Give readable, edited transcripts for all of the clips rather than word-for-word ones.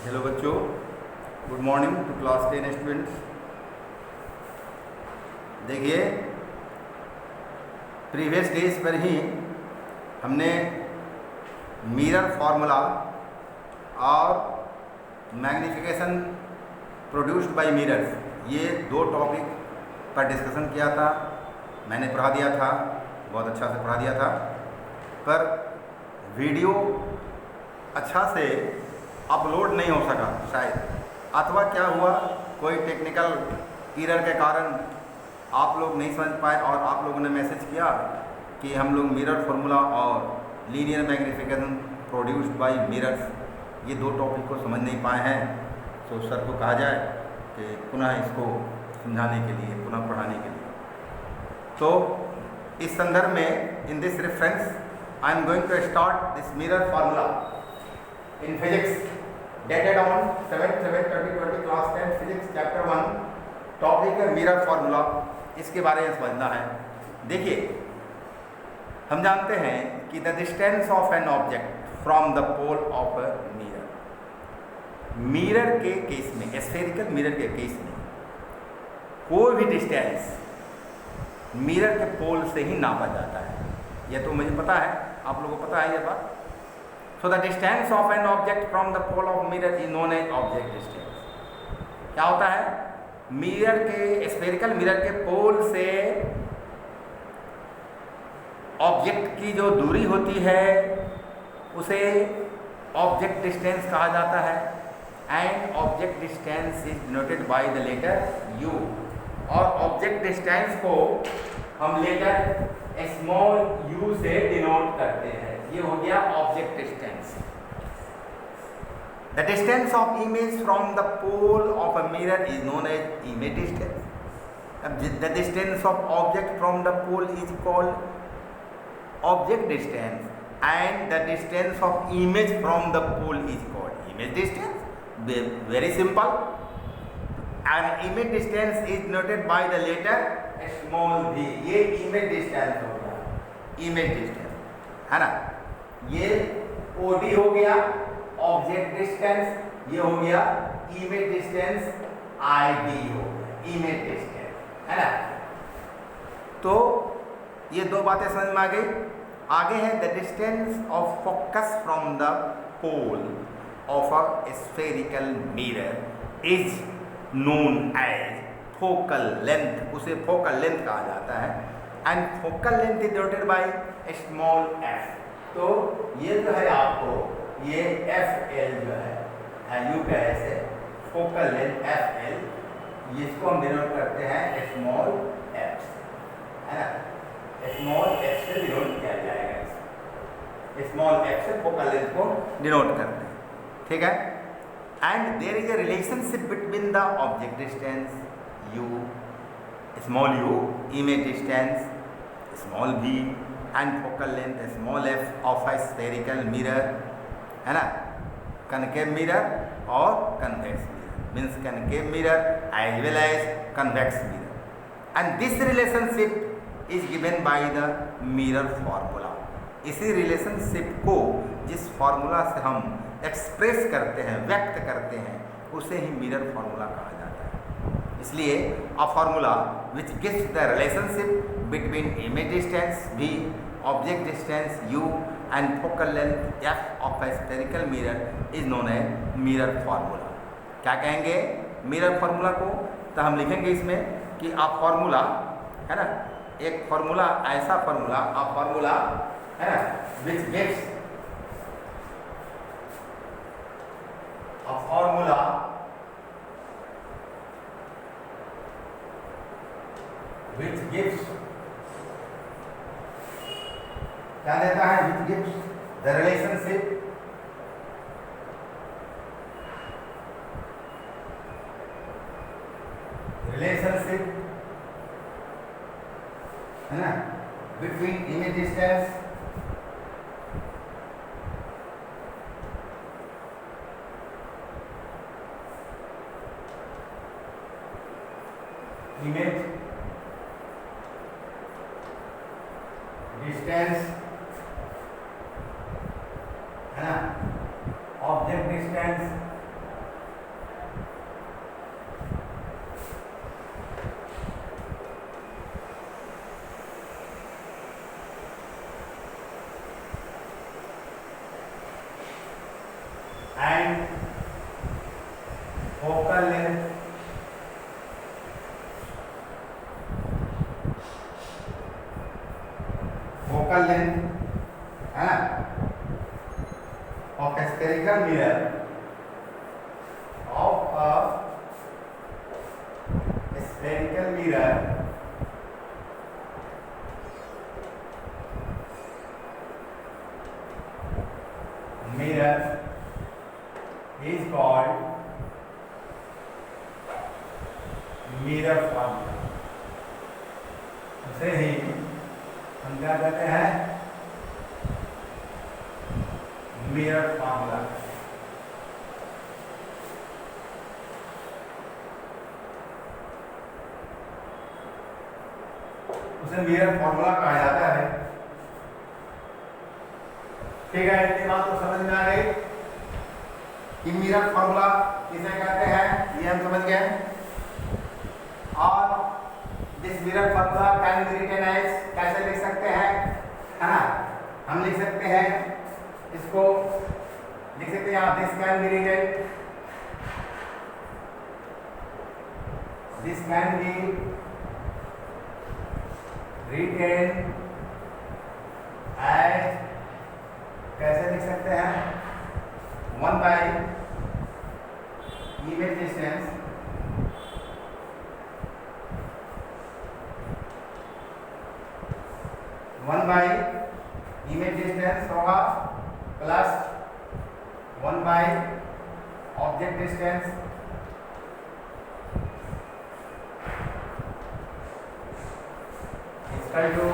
Hello बच्चों, good morning to class 10 students. देखिए, previous days पर ही हमने मिरर फार्मूला और मैग्नीफिकेशन प्रोड्यूस्ड बाय मिरर्स, ये दो टॉपिक पर डिस्कशन किया था। मैंने पढ़ा दिया था, बहुत अच्छा से पढ़ा दिया था, पर वीडियो अच्छा से अपलोड नहीं हो सका शायद, अथवा क्या हुआ, कोई टेक्निकल एरर के कारण आप लोग नहीं समझ पाए और आप लोगों ने मैसेज किया कि हम लोग मिरर फार्मूला और linear magnification produced by mirrors, ये दो टॉपिक को समझ नहीं पाए हैं। तो सर को कहा जाए कि पुनः इसको समझाने के लिए, पुनः पढ़ाने के लिए। तो इस संदर्भ में, in this reference I am going to start this mirror formula in physics, dated on 7/7/2020 class 10 physics chapter 1। Topic है मिरर फार्मूला, इसके बारे में समझना है। देखिए, हम जानते हैं कि the distance of an object from the pole of a mirror के केस में, स्फेरिकल मिरर के केस में कोई भी डिस्टेंस मिरर के पोल से ही नापा जाता है। यह तो मुझे पता है, आप लोगों को पता है यह बात। So the distance of an object from the pole of mirror is known as object distance। क्या होता है? मिरर के, स्फेरिकल मिरर के पोल से ऑब्जेक्ट की जो दूरी होती है उसे ऑब्जेक्ट डिस्टेंस कहा जाता है। And object distance is denoted by the letter u, और ऑब्जेक्ट डिस्टेंस को हम लेटर स्मॉल u से डिनोट करते हैं। ये हो गया object distance. The distance of image from the pole of a mirror is known as image distance. अब the distance of object from the pole is called object distance, and the distance of image from the pole is called image distance. Very simple. And image distance is noted by the letter small v। ये image distance हो गया, image distance है ना। ये OD हो गया, object distance. ये हो गया इमेज डिस्टेंस, ID हो गया, इमेज डिस्टेंस है ना। तो ये दो बातें समझ में आ गई। आगे है the distance of focus from the pole of a spherical mirror is known as focal length. उसे फोकल लेंथ कहा जाता है। And focal length is denoted by small f। तो ये जो है आपको, ये FL जो है यू का ऐसे फोकल लेंथ FL, इसको हम डिनोट करते हैं स्मॉल f, है ना। स्मॉल f से डिनोट किया जाएगा, स्मॉल f से फोकल लेंथ को डिनोट करते हैं, ठीक है। And there is a relationship between the object distance u, small u, image distance small v, and focal length small f of a spherical mirror, है ना। कनकेव मिरर और convex mirror, means concave mirror as well as convex mirror. And this relationship is given by the mirror formula. इसी relationship को, जिस formula से हम express करते हैं, व्यक्त करते हैं, उसे ही मिरर फार्मूला कहा जाता है। इसलिए a formula which gives the relationship between image distance v, object distance u, and focal length f of a spherical mirror is known as mirror formula. क्या कहेंगे मिरर फार्मूला को? तो हम लिखेंगे इसमें कि अ फार्मूला, है ना, एक फार्मूला, ऐसा फार्मूला, अ फार्मूला, है ना, which gives a formula which gives, क्या देता है? which gives the relationship है ना, between image distance image distance, है ना, object distance and focal length है ना of a spherical mirror of a spherical mirror is called mirror formula। उसे ही हम क्या कहते हैं, मिरर फार्मूला। उसे मिरर फार्मूला कहा जाता है। ठीक है, इतनी बात तो समझ में आ गई कि मिरर फार्मूला किसे कहते हैं, ये हम समझ गए। और this mirror formula can be written as, कैसे लिख सकते हैं, है ना, हम लिख सकते हैं इसको, लिख सकते हैं this can be written, this can be written as, कैसे लिख सकते हैं, 1 by image distance होगा plus 1 by object distance equal to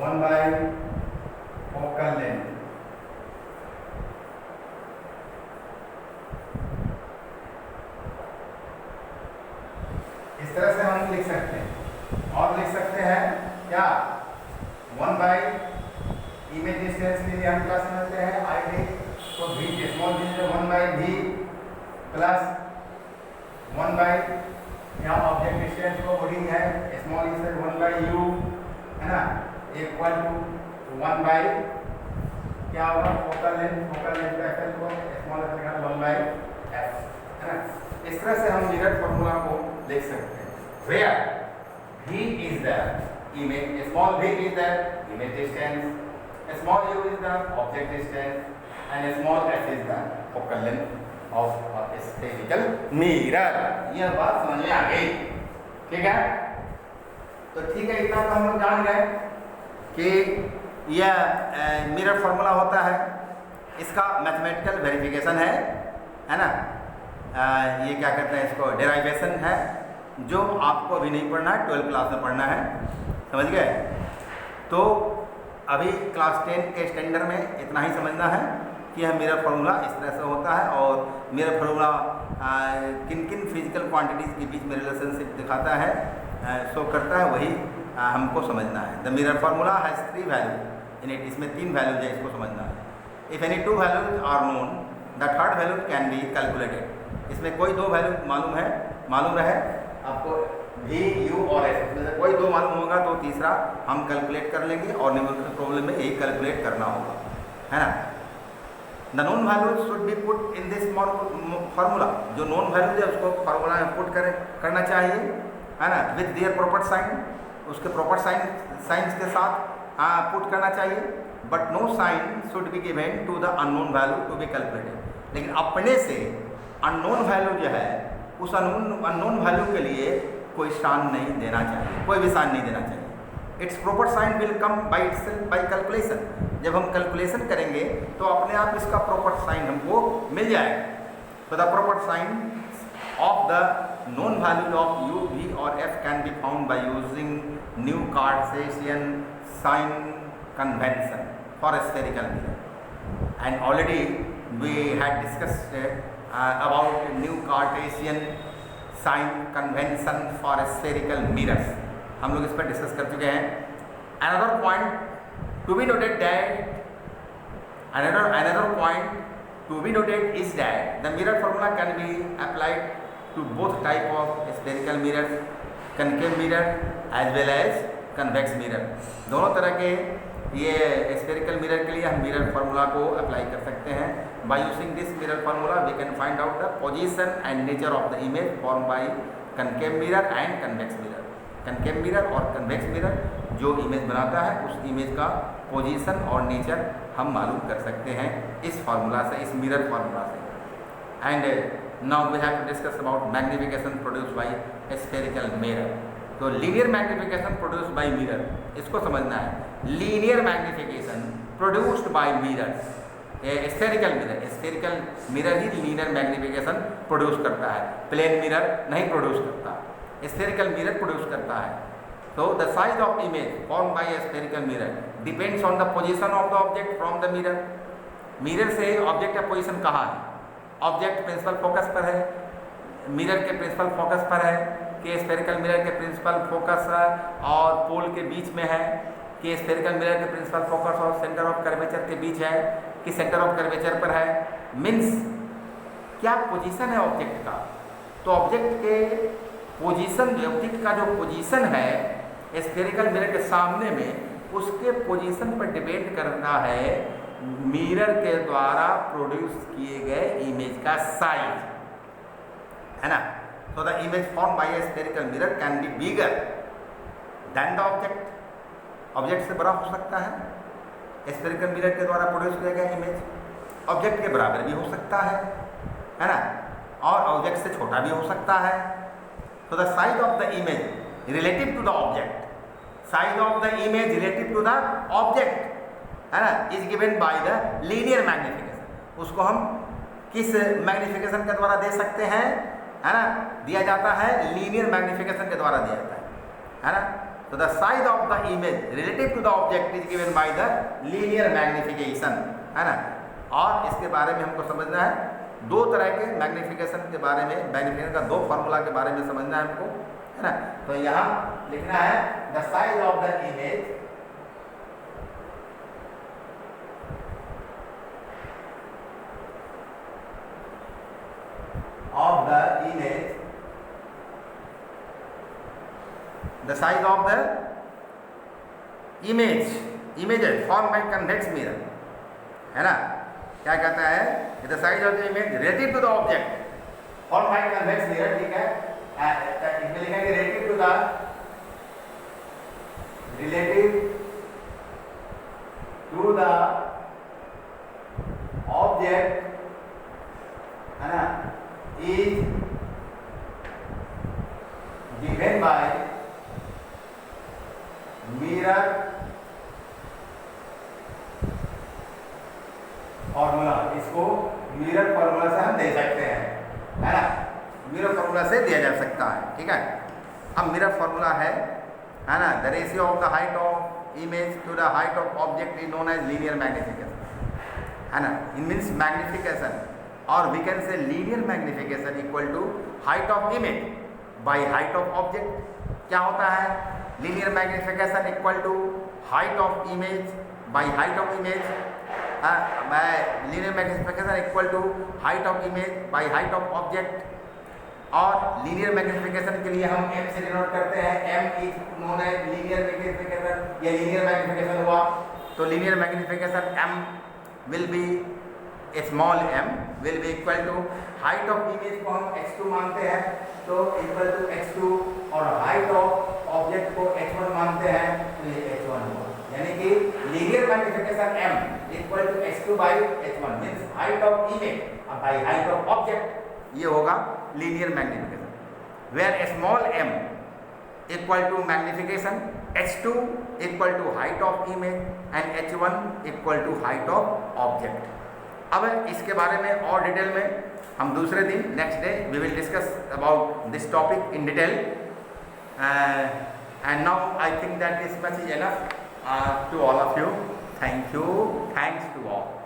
1 by focal length. इस तरह से हम लिख सकते हैं। और लिख सकते हैं क्या, 1 by इमेज डिस्टेंस के लिए हम क्या समझते हैं, आई डी, तो v small v 1 by v plus 1 by यहाँ ऑब्जेक्ट डिस्टेंस को डी है, स्मॉल ई से 1 by u, है ना, इक्वल टू 1 by क्या होगा, फोकल लेंथ का एफएल को स्मॉल एफ 1 by f, है ना। इस तरह से हम मिरर फार्मूला को लिख सकते हैं, where v is the image, small v is the image distance, small u is the object distance and small f is the focal length of a spherical mirror। यह बात समझ में आ गई, ठीक है। तो ठीक है, इतना तो हम लोग जान गए कि यह मिरर फार्मूला होता है, इसका मैथमेटिकल वेरिफिकेशन है ना, ये क्या कहते हैं इसको, डेराइवेशन है, जो आपको अभी नहीं पढ़ना है, 12th क्लास में पढ़ना है, समझ गए। तो अभी क्लास 10 के स्टैंडर्ड में इतना ही समझना है कि यह मिरर फार्मूला इस तरह से होता है, और मिरर फार्मूला किन किन फिजिकल क्वांटिटीज़ के बीच में रिलेशनशिप दिखाता है, शो करता है, वही हमको समझना है। The mirror formula has 3 value in it, इसमें 3 वैल्यूज है, इसको समझना है। If any 2 values are known the third value can be calculated. इसमें कोई 2 वैल्यू मालूम रहे आपको, v u और s, इसमें से कोई 2 मालूम होगा तो तीसरा हम कैलकुलेट कर लेंगे, और न्यूमेरिकल प्रॉब्लम में यही कैलकुलेट करना होगा, है ना। The known value should be put in this formula, जो नोन वैल्यू है उसको फार्मूला में पुट करना चाहिए, है ना, विद देयर प्रॉपर साइन, उसके प्रॉपर साइंस के साथ पुट करना चाहिए। But no sign should be given to the unknown value to be calculated. लेकिन अपने से अननोन वैल्यू जो है, उस अननोन वैल्यू के लिए कोई साइन नहीं देना चाहिए, कोई भी साइन नहीं देना चाहिए। Its proper sign will come by itself by calculation. जब हम कैलकुलेशन करेंगे तो अपने आप इसका प्रॉपर साइन हमको मिल जाएगा। तो the proper sign of the known value of u, v और f can be found by using new Cartesian sign convention for spherical mirror. And already we had discussed about new Cartesian sign convention for spherical mirrors, हम लोग इस पर discuss कर चुके हैं। Another point to be noted that another point to be noted is that the mirror formula can be applied to both type of spherical mirrors, concave mirror as well as convex mirror। दोनों तरह के ये spherical mirror के लिए हम mirror formula को apply कर सकते हैं। By using this mirror formula we can find out the position and nature of the image form by concave mirror and convex mirror. Concave mirror और कन्वेक्स मिरर जो image बनाता है उस image का पोजीशन और नेचर हम मालूम कर सकते हैं इस फार्मूला से, इस मिरर फार्मूला से। And now we have to discuss about magnification produced by spherical mirror. तो linear magnification produced by mirror, इसको समझना है। Linear magnification produced by mirror, spherical mirror ही लीनियर मैग्निफिकेशन प्रोड्यूस करता है, प्लेन मिरर नहीं produce करता, स्फेरिकल मिरर प्रोड्यूस करता है। So the size of image formed by a spherical mirror depends on the position of the object from the mirror. Mirror से object का position कहाँ है? ऑब्जेक्ट प्रिंसिपल फोकस पर है, मिरर के प्रिंसिपल फोकस पर है कि स्फेरिकल मिरर के प्रिंसिपल फोकस और पोल के बीच में है, कि स्फेरिकल मिरर के प्रिंसिपल फोकस और सेंटर ऑफ कर्वेचर के बीच है, कि सेंटर ऑफ कर्वेचर पर है। मीन्स क्या पोजीशन है ऑब्जेक्ट का? तो ऑब्जेक्ट के पोजीशन, ऑब्जेक्ट का जो पोजीशन है स्फेरिकल मिरर के सामने में, उसके पोजीशन पर डिपेंड करता है मिरर के द्वारा प्रोड्यूस किए गए इमेज का साइज, है ना। So the image formed by a spherical mirror can be bigger than the object. Object से बड़ा हो सकता है स्फेरिकल मिरर के द्वारा प्रोड्यूस किया गया इमेज, ऑब्जेक्ट के बराबर भी हो सकता है ना, और ऑब्जेक्ट से छोटा भी हो सकता है। So the size of the image relative to the object, size of the image relative to the object, है ना, is given by the linear magnification. उसको हम किस मैग्निफिकेशन के द्वारा दे सकते हैं, है ना, दिया जाता है लीनियर मैग्निफिकेशन के द्वारा दिया जाता है ना। तो the size of the image relative to the object is given by the linear magnification, है ना। और इसके बारे में हमको समझना है, दो तरह के मैग्निफिकेशन के बारे में, मैग्निफिकेशन का दो फार्मूला के बारे में समझना है हमको, है ना। तो यहाँ लिखना है the size of the image of the image, the size of the images formed by convex mirror, है ना। क्या कहता है, the size of the image relative to the object formed by convex mirror, ठीक है। इसमें लिखेंगे relative to the object, है ना, is given by mirror formula. इसको मिरर फॉर्मूला से हम दे सकते हैं, है ना, मिरर फॉर्मूला से दिया जा सकता है, ठीक है। अब मिरर फॉर्मूला है ना, the ratio of the height of image to the height of object is known as linear magnification, है ना। इट मीन्स मैग्निफिकेशन, और we can say linear magnification equal to height of image by height of object. क्या होता है, linear magnification equal to height of image by height of image, linear magnification equal to height of image by height of object. और linear magnification के लिए हम m से denote करते हैं, m is known as linear magnification, ये linear magnification हुआ। तो linear magnification m will be small m will be equal to height of image को हम x2 मानते हैं, तो इक्वल टू x2, और हाइट ऑफ ऑब्जेक्ट को h1 मानते हैं, तो ये h1 हुआ। यानी कि linear magnification m equal to x2 by h1 means height of image by height of object, ये होगा linear magnification. Where small m equal to magnification, h2 equal to height of image and h1 equal to height of object. अब इसके बारे में और detail में हम दूसरे दिन, next day, we will discuss about this topic in detail. And now I think that this much is enough to all of you. Thank you, thanks to all.